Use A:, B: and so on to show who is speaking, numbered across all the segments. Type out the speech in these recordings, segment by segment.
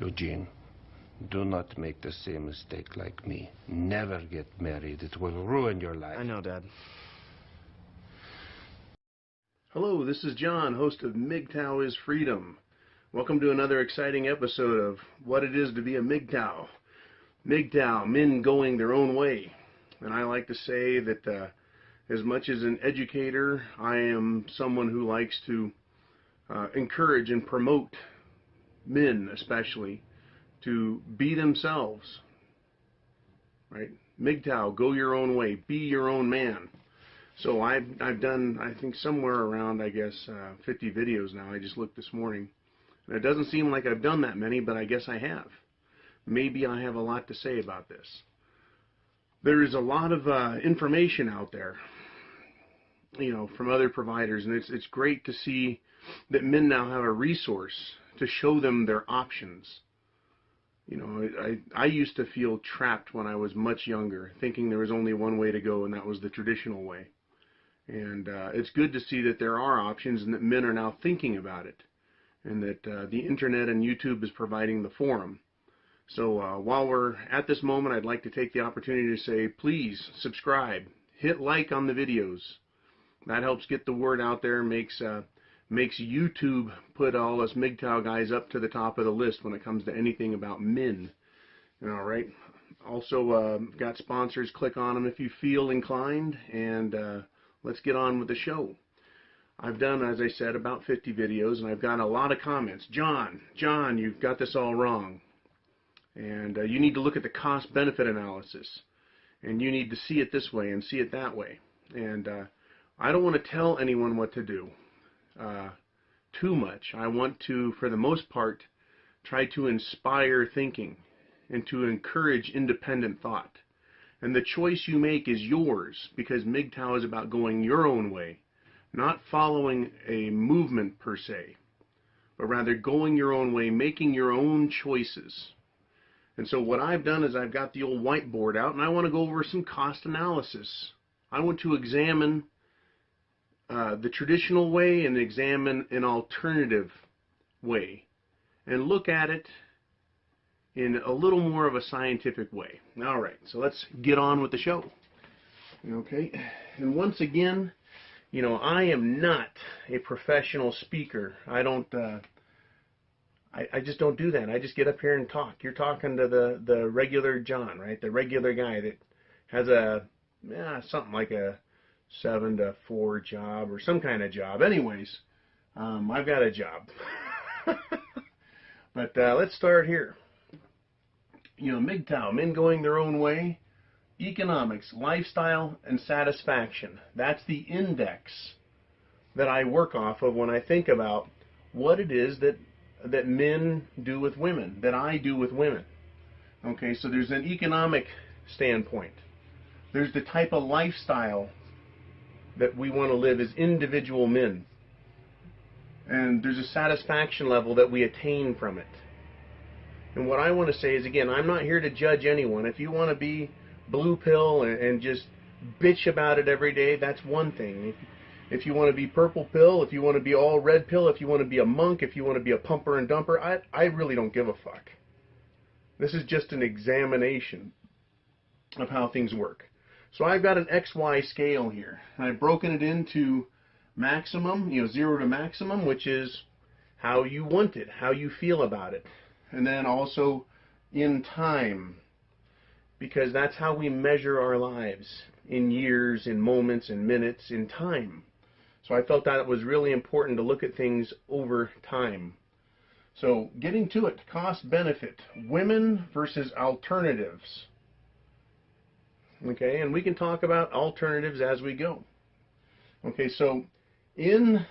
A: Eugene, do not make the same mistake like me. Never get married. It will ruin your life.
B: I know, Dad.
C: Hello, this is John, host of MGTOW is Freedom. Welcome to another exciting episode of what it is to be a MGTOW. MGTOW, men going their own way. And I like to say that as much as an educator, I am someone who likes to encourage and promote men, especially, to be themselves. Right? MGTOW, go your own way, be your own man. So I've done, I think, somewhere around, 50 videos now. I just looked this morning. And it doesn't seem like I've done that many, but I guess I have. Maybe I have a lot to say about this. There is a lot of information out there, from other providers, and it's great to see that men now have a resource to show them their options. I used to feel trapped when I was much younger, thinking there was only one way to go, and that was the traditional way. And it's good to see that there are options and that men are now thinking about it, and that the internet and YouTube is providing the forum. So while we're at this moment, I'd like to take the opportunity to say, please subscribe, hit like on the videos. That helps get the word out there, makes YouTube put all us MGTOW guys up to the top of the list when it comes to anything about men. All right. Also, got sponsors. Click on them if you feel inclined, and let's get on with the show. I've done, as I said, about 50 videos, and I've got a lot of comments. John, you've got this all wrong. And you need to look at the cost-benefit analysis. And you need to see it this way and see it that way. And I don't want to tell anyone what to do too much. I want to, for the most part, try to inspire thinking and to encourage independent thought. And the choice you make is yours, because MGTOW is about going your own way, not following a movement per se, but rather going your own way, making your own choices. And so what I've done is I've got the old whiteboard out, and I want to go over some cost analysis. I want to examine the traditional way and examine an alternative way and look at it in a little more of a scientific way. All right, so let's get on with the show. Okay, and once again, I am not a professional speaker. I just don't do that. I just get up here and talk. You're talking to the regular John, right? The regular guy that has something like a 7 to 4 job or some kind of job. Anyways, I've got a job. But let's start here. MGTOW, men going their own way, economics, lifestyle, and satisfaction. That's the index that I work off of when I think about what it is that men do with women, that I do with women. Okay, so there's an economic standpoint. There's the type of lifestyle that we want to live as individual men. And there's a satisfaction level that we attain from it. And what I want to say is, again, I'm not here to judge anyone. If you want to be blue pill and just bitch about it every day, that's one thing. If you want to be purple pill, if you want to be all red pill, if you want to be a monk, if you want to be a pumper and dumper, I really don't give a fuck. This is just an examination of how things work. So I've got an XY scale here. I've broken it into maximum, 0 to maximum, which is how you want it, how you feel about it. And then also in time, because that's how we measure our lives, in years, in moments, in minutes, in time. So I felt that it was really important to look at things over time. So getting to it, cost benefit, women versus alternatives. Okay, and we can talk about alternatives as we go. Okay, so in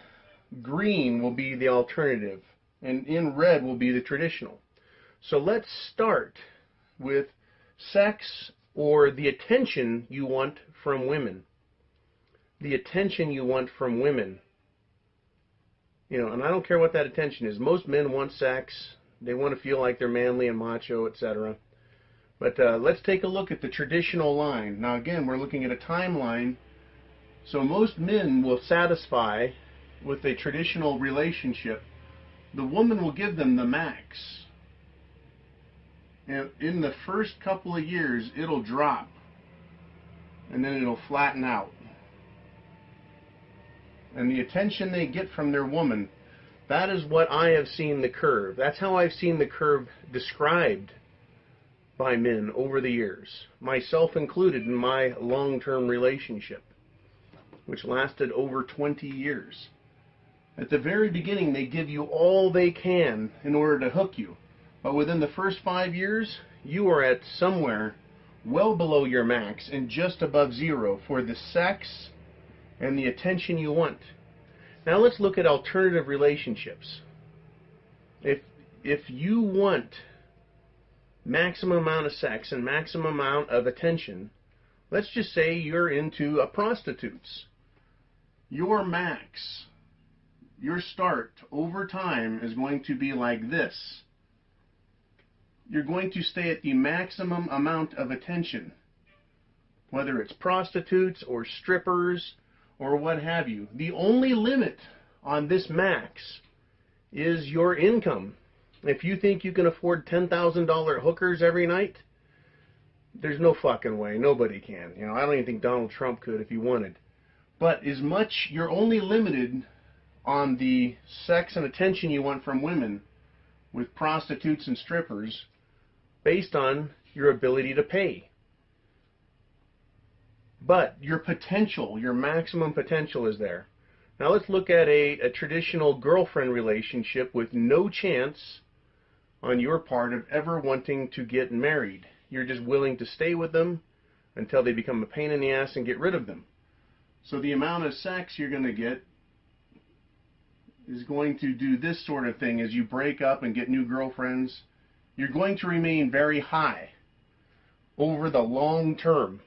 C: green will be the alternative, and in red will be the traditional. So let's start with sex, or the attention you want from women. The attention you want from women. And I don't care what that attention is. Most men want sex. They want to feel like they're manly and macho, etc. But let's take a look at the traditional line. Now again, we're looking at a timeline. So most men will satisfy with a traditional relationship. The woman will give them the max. And in the first couple of years, it'll drop. And then it'll flatten out. And the attention they get from their woman, that is what I have seen the curve. That's how I've seen the curve described by men over the years, myself included in my long-term relationship, which lasted over 20 years. At the very beginning, they give you all they can in order to hook you. But within the first 5 years, you are at somewhere well below your max and just above zero for the sex and the attention you want. Now let's look at alternative relationships. If you want maximum amount of sex and maximum amount of attention, let's just say you're into a prostitutes. Your max, your start over time is going to be like this. You're going to stay at the maximum amount of attention, whether it's prostitutes or strippers or what have you. The only limit on this max is your income. If you think you can afford $10,000 hookers every night, there's no fucking way. Nobody can. You know, I don't even think Donald Trump could if he wanted. But as much, you're only limited on the sex and attention you want from women with prostitutes and strippers based on your ability to pay. But your potential, your maximum potential is there. Now let's look at a traditional girlfriend relationship with no chance on your part of ever wanting to get married. You're just willing to stay with them until they become a pain in the ass and get rid of them. So the amount of sex you're going to get is going to do this sort of thing. As you break up and get new girlfriends, you're going to remain very high over the long term.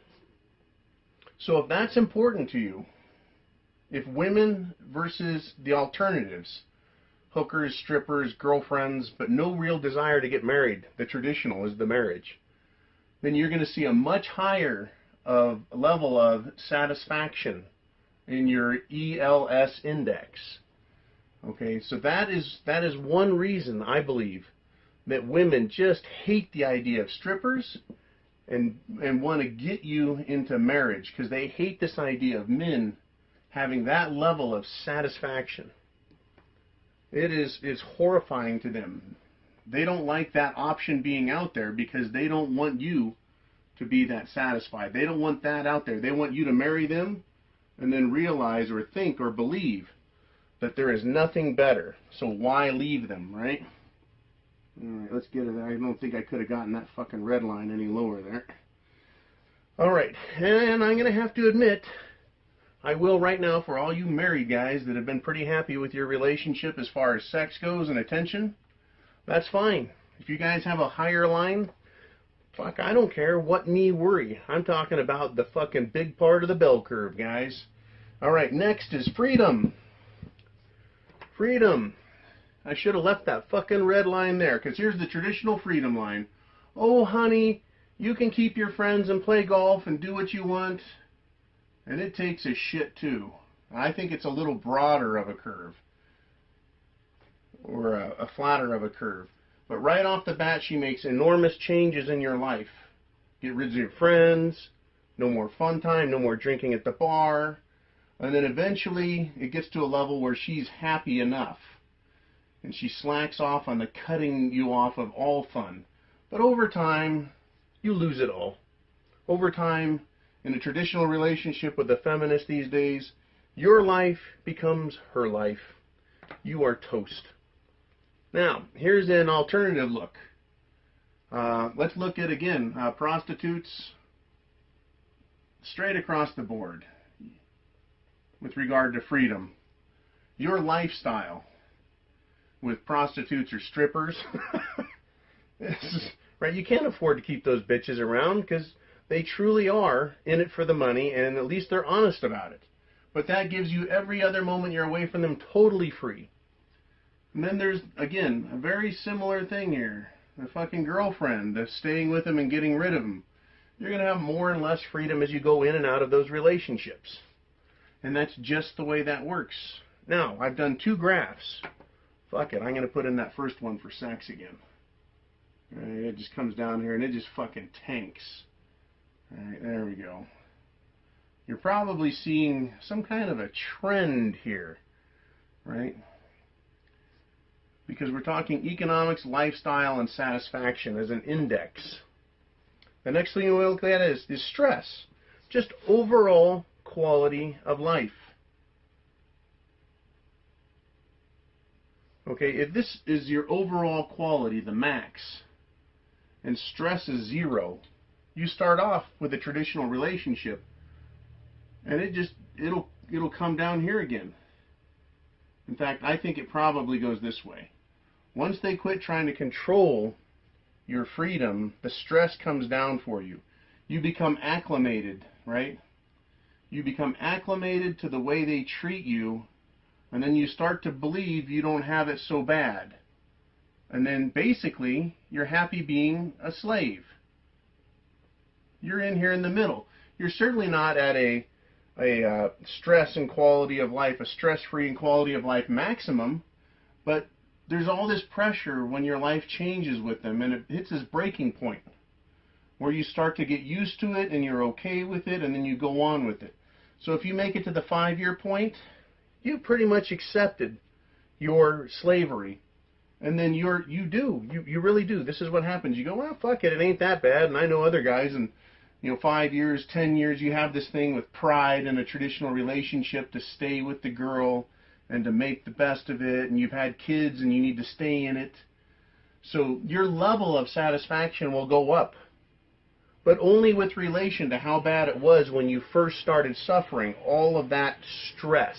C: So if that's important to you, if women versus the alternatives, hookers, strippers, girlfriends, but no real desire to get married, the traditional is the marriage, then you're going to see a much higher level of satisfaction in your ELS index. Okay, so that is one reason I believe that women just hate the idea of strippers and want to get you into marriage, because they hate this idea of men having that level of satisfaction. It's horrifying to them. They don't like that option being out there because they don't want you to be that satisfied. They don't want that out there. They want you to marry them and then realize or think or believe that there is nothing better. So why leave them, right? Alright, let's get it. I don't think I could have gotten that fucking red line any lower there. Alright, and I'm going to have to admit, I will right now, for all you married guys that have been pretty happy with your relationship as far as sex goes and attention, that's fine. If you guys have a higher line, fuck, I don't care. What me worry? I'm talking about the fucking big part of the bell curve, guys. Alright, next is freedom. Freedom. I should have left that fucking red line there, because here's the traditional freedom line. Oh, honey, you can keep your friends and play golf and do what you want. And it takes a shit, too. I think it's a little broader of a curve. Or a flatter of a curve. But right off the bat, she makes enormous changes in your life. Get rid of your friends, no more fun time, no more drinking at the bar. And then eventually, it gets to a level where she's happy enough. And she slacks off on the cutting you off of all fun. But over time, you lose it all. Over time, in a traditional relationship with a feminist these days, your life becomes her life. You are toast. Now, here's an alternative look. Let's look at, again, prostitutes straight across the board with regard to freedom. Your lifestyle with prostitutes or strippers, right? You can't afford to keep those bitches around because they truly are in it for the money, and at least they're honest about it. But that gives you every other moment you're away from them totally free. And then there's, again, a very similar thing here. The fucking girlfriend, the staying with them and getting rid of them. You're going to have more and less freedom as you go in and out of those relationships. And that's just the way that works. Now, I've done two graphs. Fuck it, I'm going to put in that first one for sex again. Right, it just comes down here and it just fucking tanks. Alright, there we go. You're probably seeing some kind of a trend here, right? Because we're talking economics, lifestyle, and satisfaction as an index. The next thing we'll look at is stress. Just overall quality of life. Okay, if this is your overall quality, the max, and stress is 0, you start off with a traditional relationship, and it'll come down here again. In fact, I think it probably goes this way. Once they quit trying to control your freedom, the stress comes down for you. You become acclimated, right? You become acclimated to the way they treat you, and then you start to believe you don't have it so bad. And then basically, you're happy being a slave. You're in here in the middle. You're certainly not at a stress and quality of life, a stress-free and quality of life maximum, but there's all this pressure when your life changes with them, and it hits this breaking point where you start to get used to it and you're okay with it, and then you go on with it. So if you make it to the 5-year point, you've pretty much accepted your slavery. And then you really do. This is what happens. You go, well, fuck it, it ain't that bad. And I know other guys, and 5 years, 10 years, you have this thing with pride in a traditional relationship to stay with the girl and to make the best of it. And you've had kids and you need to stay in it. So your level of satisfaction will go up, but only with relation to how bad it was when you first started suffering all of that stress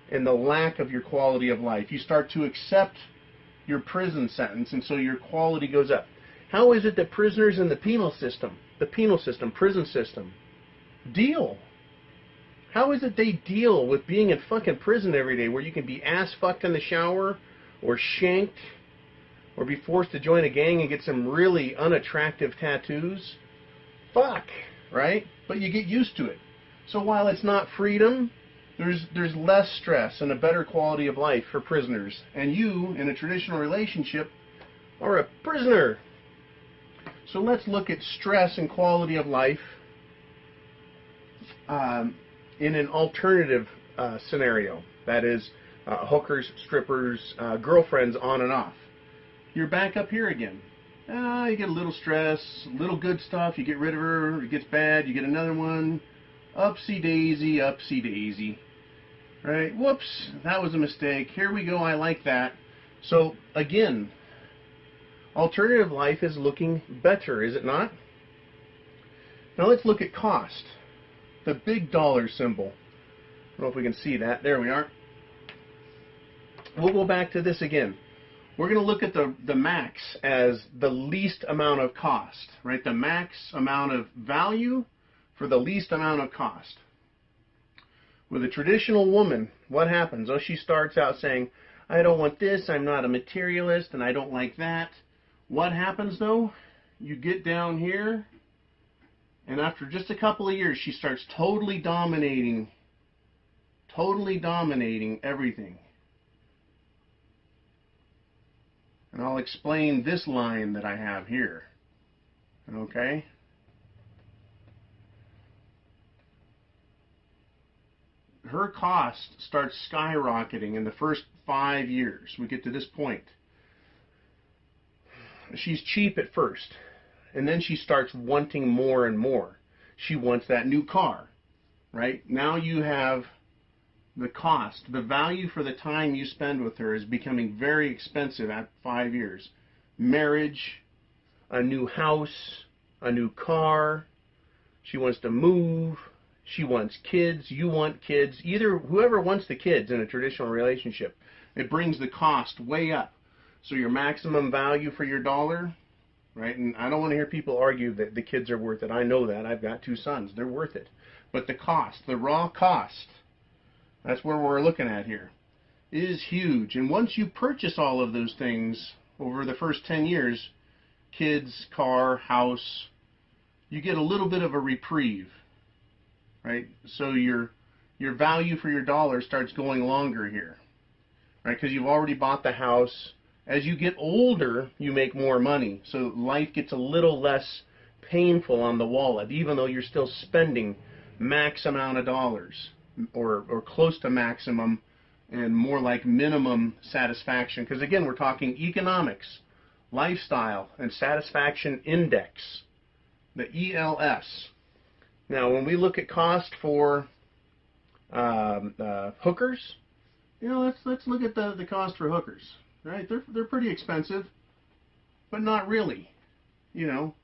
C: and the lack of your quality of life. You start to accept your prison sentence, and so your quality goes up. How is it that prisoners in the penal system, prison system, deal? How is it they deal with being in fucking prison every day, where you can be ass fucked in the shower, or shanked, or be forced to join a gang and get some really unattractive tattoos? Fuck, right? But you get used to it. So while it's not freedom, there's less stress and a better quality of life for prisoners. And you, in a traditional relationship, are a prisoner. So let's look at stress and quality of life in an alternative scenario. That is, hookers, strippers, girlfriends, on and off. You're back up here again. You get a little stress, a little good stuff, you get rid of her, it gets bad, you get another one. Upsy daisy, upsy daisy. Right? Whoops, that was a mistake. Here we go, I like that. So, again, alternative life is looking better, is it not? Now let's look at cost. The big dollar symbol. I don't know if we can see that. There we are. We'll go back to this again. We're going to look at the max as the least amount of cost, right? The max amount of value for the least amount of cost. With a traditional woman, what happens? Oh, she starts out saying, I don't want this, I'm not a materialist, and I don't like that. What happens, though? You get down here, and after just a couple of years, she starts totally dominating everything. And I'll explain this line that I have here. Okay? Her cost starts skyrocketing in the first 5 years. We get to this point. She's cheap at first, and then she starts wanting more and more. She wants that new car, right? Now you have the cost, the value for the time you spend with her is becoming very expensive at 5 years. Marriage, a new house, a new car. She wants to move. She wants kids. You want kids. Either whoever wants the kids in a traditional relationship, it brings the cost way up. So your maximum value for your dollar, right? And I don't want to hear people argue that the kids are worth it. I know that. I've got 2 sons. They're worth it. But the cost, the raw cost, that's where we're looking at here, is huge. And once you purchase all of those things over the first 10 years, kids, car, house, you get a little bit of a reprieve, right? So your value for your dollar starts going longer here, right? Because you've already bought the house, As you get older, you make more money. So life gets a little less painful on the wallet, even though you're still spending max amount of dollars, or close to maximum, and more like minimum satisfaction. Because again, we're talking economics, lifestyle, and satisfaction index, the ELS. Now, when we look at cost for hookers, you know, let's look at the cost for hookers. Right? They're pretty expensive, but not really. You know,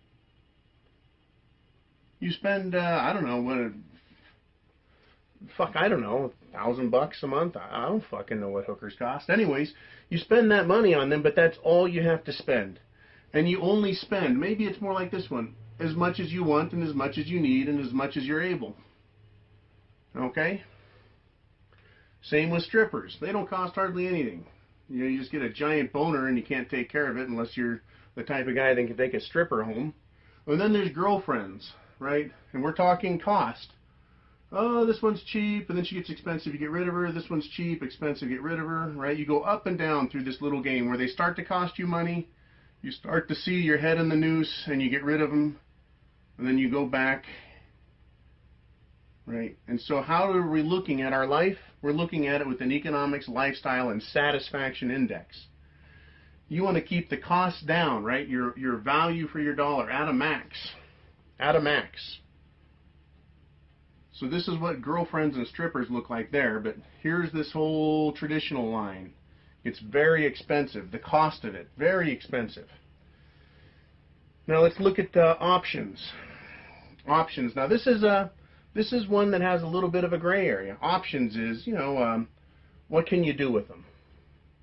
C: you spend I don't know I don't know, $1,000 a month. I don't fucking know what hookers cost. Anyways, you spend that money on them, but that's all you have to spend, and you only spend, maybe it's more like this one, as much as you want and as much as you need and as much as you're able. Okay? Same with strippers. They don't cost hardly anything. You know, you just get a giant boner and you can't take care of it unless you're the type of guy that can take a stripper home. And then there's girlfriends, right? And we're talking cost. Oh, this one's cheap, and then she gets expensive, you get rid of her. This one's cheap, expensive, get rid of her, right? You go up and down through this little game where they start to cost you money. You start to see your head in the noose, and you get rid of them. And then you go back, right? And so how are we looking at our life? We're looking at it with an economics, lifestyle, and satisfaction index. You want to keep the cost down, right? Your value for your dollar at a max. At a max. So this is what girlfriends and strippers look like there, but here's this whole traditional line. It's very expensive. The cost of it, very expensive. Now let's look at options. Options. Now this is one that has a little bit of a gray area. Options is, you know, what can you do with them?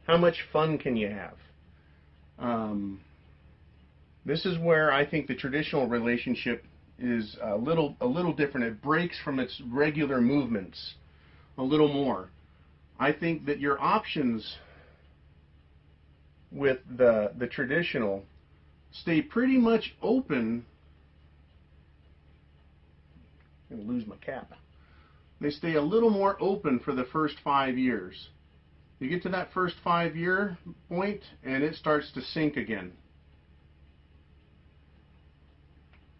C: How much fun can you have? This is where I think the traditional relationship is a little different. It breaks from its regular movements a little more. I think that your options with the traditional stay pretty much open. I'm going to lose my cap. They stay a little more open for the first 5 years. You get to that first 5-year point and it starts to sink again.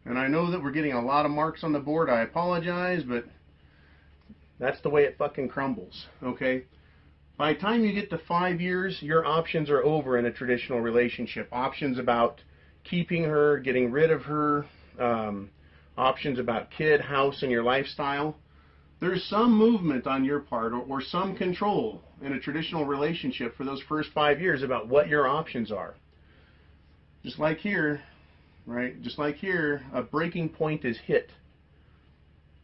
C: And I know that we're getting a lot of marks on the board. I apologize, but that's the way it fucking crumbles. Okay? By the time you get to 5 years, your options are over in a traditional relationship. Options about keeping her, getting rid of her, options about kid, house, and your lifestyle. There's some movement on your part or some control in a traditional relationship for those first 5 years about what your options are. Just like here, right? Just like here, a breaking point is hit.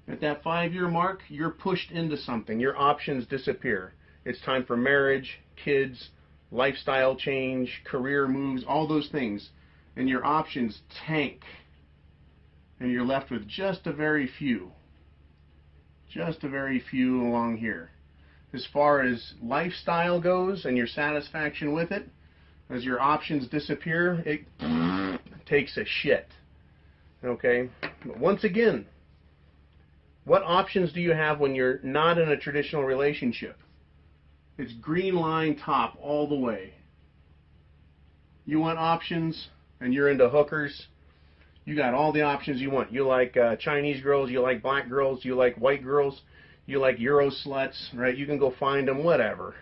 C: At that 5-year mark, you're pushed into something. Your options disappear. It's time for marriage, kids, lifestyle change, career moves, all those things. And your options tank. And you're left with just a very few. Just a very few along here. As far as lifestyle goes and your satisfaction with it, as your options disappear, it takes a shit. Okay? But once again, what options do you have when you're not in a traditional relationship? It's green line top all the way. You want options and you're into hookers, you got all the options you want. You like Chinese girls, you like black girls, you like white girls, you like Euro sluts, right? You can go find them, whatever.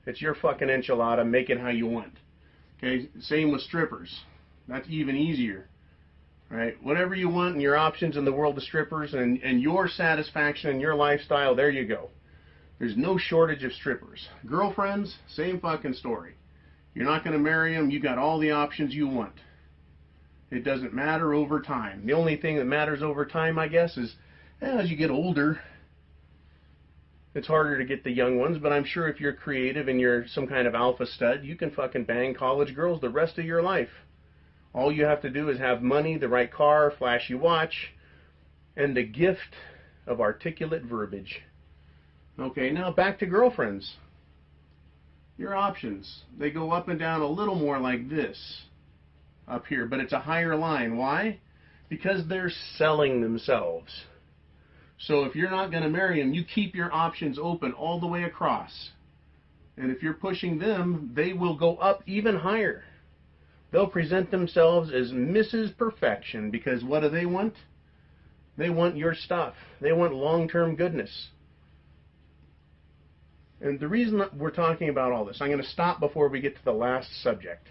C: It's your fucking enchilada, make it how you want. Okay, same with strippers. That's even easier. Right? Whatever you want and your options in the world of strippers and your satisfaction and your lifestyle, there you go. There's no shortage of strippers. Girlfriends, same fucking story. You're not going to marry them, you got all the options you want. It doesn't matter over time. The only thing that matters over time, I guess, is as you get older, it's harder to get the young ones, but I'm sure if you're creative and you're some kind of alpha stud, you can fucking bang college girls the rest of your life. All you have to do is have money, the right car, flashy watch, and the gift of articulate verbiage. Okay, now back to girlfriends. Your options, they go up and down a little more like this up here, but it's a higher line. Why? Because they're selling themselves. So if you're not going to marry them, you keep your options open all the way across. And if you're pushing them, they will go up even higher. They'll present themselves as Mrs. Perfection, because what do they want? They want your stuff. They want long-term goodness. And the reason that we're talking about all this, I'm going to stop before we get to the last subject.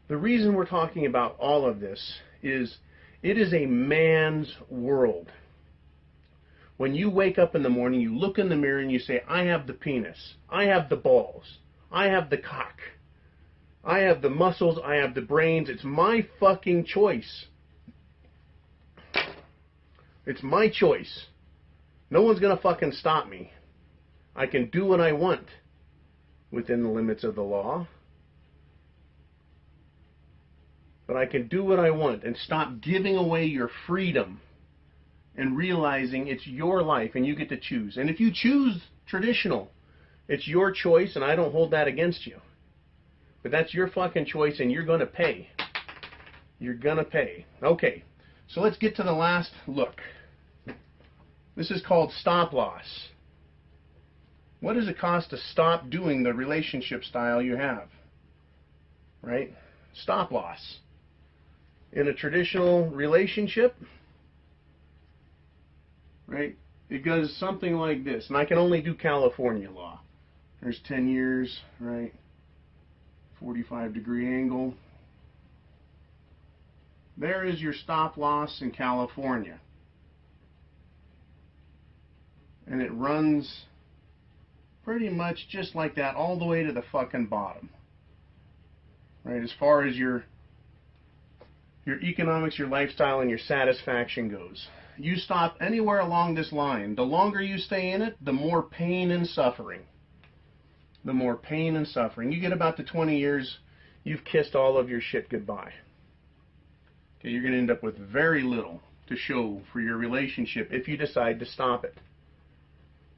C: The reason we're talking about all of this is it is a man's world. When you wake up in the morning, you look in the mirror and you say, I have the penis, I have the balls, I have the cock, I have the muscles, I have the brains, it's my fucking choice. It's my choice. No one's gonna fucking stop me. I can do what I want within the limits of the law. But I can do what I want and stop giving away your freedom and realizing it's your life and you get to choose. And if you choose traditional, it's your choice and I don't hold that against you. But that's your fucking choice and you're going to pay. You're going to pay. Okay, so let's get to the last look. This is called stop loss. What does it cost to stop doing the relationship style you have? Right? Stop loss. In a traditional relationship, right, it goes something like this. And I can only do California law. There's 10 years, right? 45-degree angle. There is your stop loss in California. And it runs pretty much just like that all the way to the fucking bottom. Right, as far as your economics, your lifestyle, and your satisfaction goes. You stop anywhere along this line, the longer you stay in it, the more pain and suffering. The more pain and suffering. You get about to 20 years, you've kissed all of your shit goodbye. Okay, you're going to end up with very little to show for your relationship if you decide to stop it.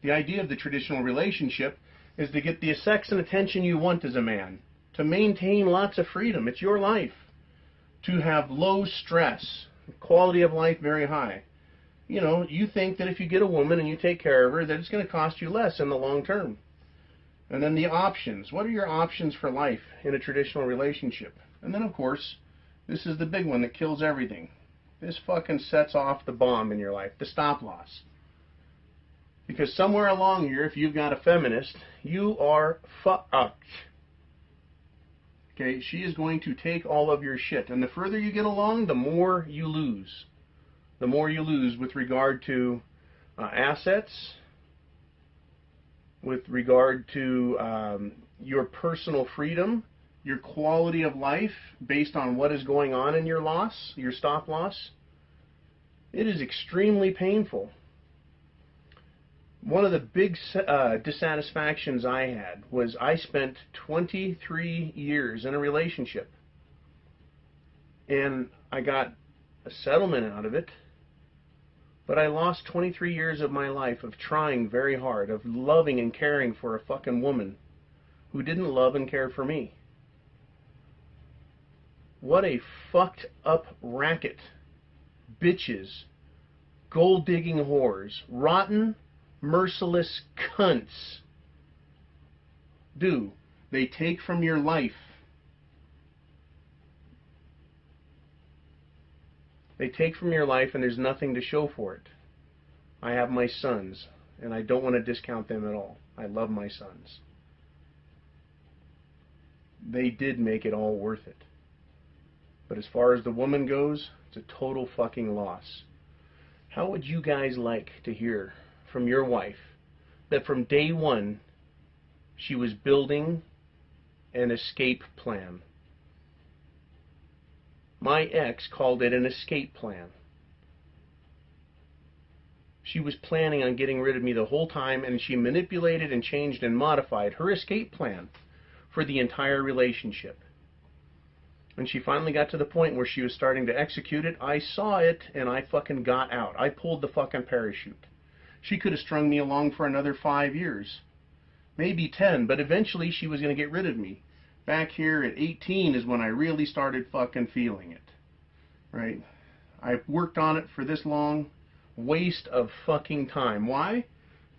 C: The idea of the traditional relationship is to get the sex and attention you want as a man, to maintain lots of freedom. It's your life. To have low stress, quality of life very high. You know, you think that if you get a woman and you take care of her, that it's going to cost you less in the long term. And then the options. What are your options for life in a traditional relationship? And then, of course, this is the big one that kills everything. This fucking sets off the bomb in your life, the stop loss. Because somewhere along here, if you've got a feminist, you are fucked. Okay, she is going to take all of your shit. And the further you get along, the more you lose. The more you lose with regard to assets, with regard to your personal freedom, your quality of life based on what is going on in your loss, your stop loss. It is extremely painful. One of the big dissatisfactions I had was I spent 23 years in a relationship. And I got a settlement out of it. But I lost 23 years of my life of trying very hard, of loving and caring for a fucking woman who didn't love and care for me. What a fucked up racket. Bitches. Gold-digging whores. Rotten, merciless cunts do. They take from your life. They take from your life and there's nothing to show for it. I have my sons, and I don't want to discount them at all. I love my sons. They did make it all worth it. But as far as the woman goes, it's a total fucking loss. How would you guys like to hear from your wife that from day one she was building an escape plan? My ex called it an escape plan. She was planning on getting rid of me the whole time, and she manipulated and changed and modified her escape plan for the entire relationship. When she finally got to the point where she was starting to execute it, I saw it and I fucking got out. I pulled the fucking parachute. She could have strung me along for another 5 years, maybe 10, but eventually she was going to get rid of me. Back here at 18 is when I really started fucking feeling it, right? I worked on it for this long, waste of fucking time. Why?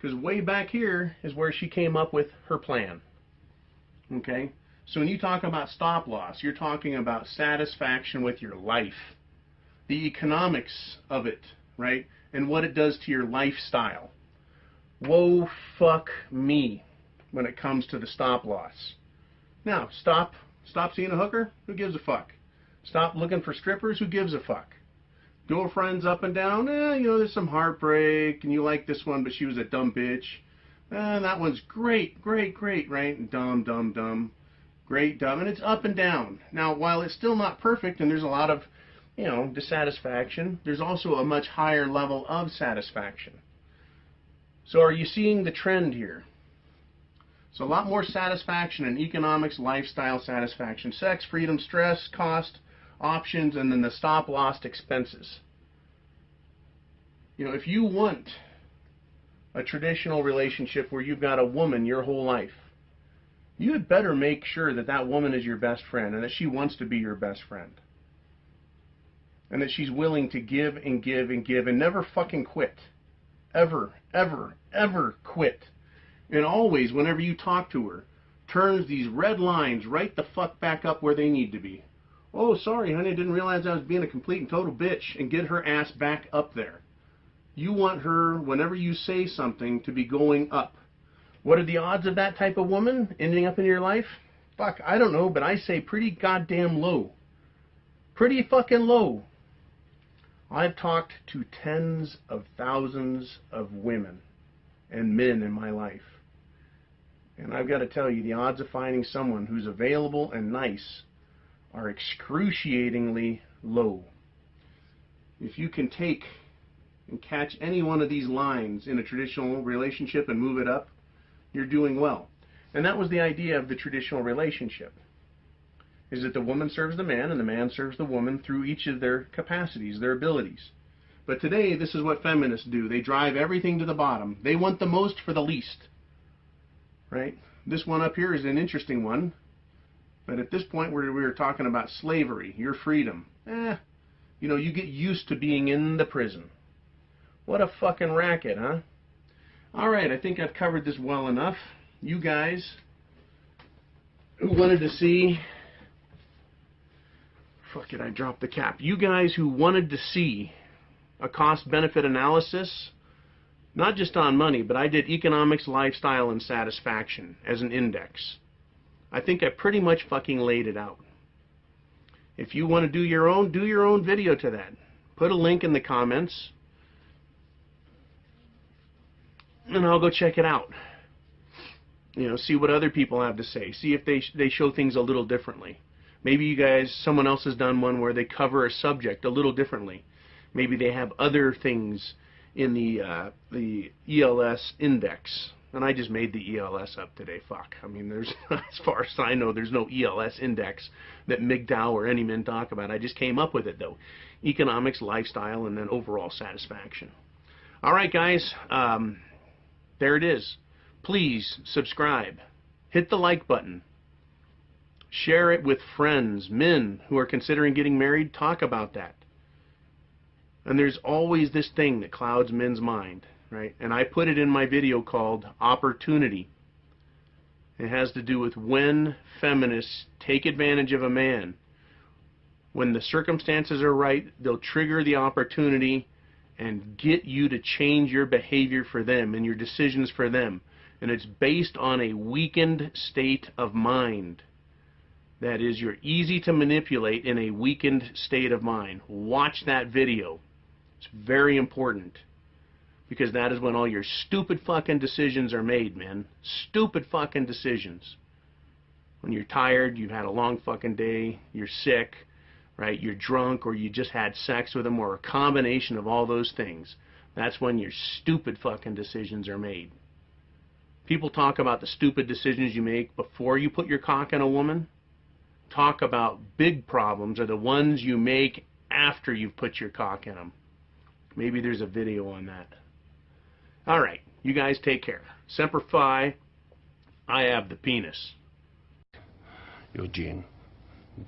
C: Because way back here is where she came up with her plan. Okay? So when you talk about stop loss, you're talking about satisfaction with your life. The economics of it, right? And what it does to your lifestyle. Whoa, fuck me when it comes to the stop loss. Now, stop seeing a hooker? Who gives a fuck? Stop looking for strippers? Who gives a fuck? Girlfriends up and down? There's some heartbreak, and you like this one, but she was a dumb bitch. That one's great, right? Dumb, dumb, dumb. Great, dumb. And it's up and down. Now, while it's still not perfect, and there's a lot of, dissatisfaction, there's also a much higher level of satisfaction. So are you seeing the trend here? So a lot more satisfaction in economics, lifestyle satisfaction, sex, freedom, stress, cost, options, and then the stop loss expenses. If you want a traditional relationship where you've got a woman your whole life, you had better make sure that that woman is your best friend and that she wants to be your best friend. And that she's willing to give and give and give and never fucking quit. Ever, ever, ever quit. And always, whenever you talk to her, turns these red lines right the fuck back up where they need to be. Oh, sorry, honey, I didn't realize I was being a complete and total bitch, and get her ass back up there. You want her, whenever you say something, to be going up. What are the odds of that type of woman ending up in your life? Fuck, I don't know, but I say pretty goddamn low. Pretty fucking low. I've talked to tens of thousands of women and men in my life. And I've got to tell you, the odds of finding someone who's available and nice are excruciatingly low. If you can take and catch any one of these lines in a traditional relationship and move it up, you're doing well. And that was the idea of the traditional relationship, is that the woman serves the man and the man serves the woman through each of their capacities, their abilities. But today, this is what feminists do. They drive everything to the bottom. They want the most for the least. Right? This one up here is an interesting one. But at this point, we were talking about slavery, your freedom. You get used to being in the prison. What a fucking racket, huh? Alright, I think I've covered this well enough. You guys who wanted to see... Fuck it, I dropped the cap. You guys who wanted to see a cost-benefit analysis, not just on money, but I did economics, lifestyle, and satisfaction as an index. I think I pretty much fucking laid it out. If you want to do your own video to that. Put a link in the comments, and I'll go check it out. See what other people have to say. See if they show things a little differently. Maybe you guys, someone else has done one where they cover a subject a little differently. Maybe they have other things in the ELS index. And I just made the ELS up today. Fuck. I mean, there's, as far as I know, there's no ELS index that MGTOW or any men talk about. I just came up with it, though. Economics, lifestyle, and then overall satisfaction. All right, guys. There it is. Please subscribe. Hit the like button. Share it with friends, men who are considering getting married. Talk about that. And there's always this thing that clouds men's mind, right? And I put it in my video called Opportunity. It has to do with when feminists take advantage of a man. When the circumstances are right, they'll trigger the opportunity and get you to change your behavior for them and your decisions for them. And it's based on a weakened state of mind. That is, you're easy to manipulate in a weakened state of mind. Watch that video. It's very important. Because that is when all your stupid fucking decisions are made, man. Stupid fucking decisions. When you're tired, you've had a long fucking day, you're sick, right? You're drunk, or you just had sex with them, or a combination of all those things. That's when your stupid fucking decisions are made. People talk about the stupid decisions you make before you put your cock in a woman. Talk about big problems are the ones you make after you've put your cock in them. Maybe there's a video on that. All right, you guys take care. Semper Fi, I have the penis.
A: Eugene,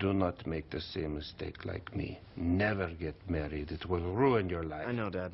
A: do not make the same mistake like me. Never get married. It will ruin your life.
B: I know, Dad.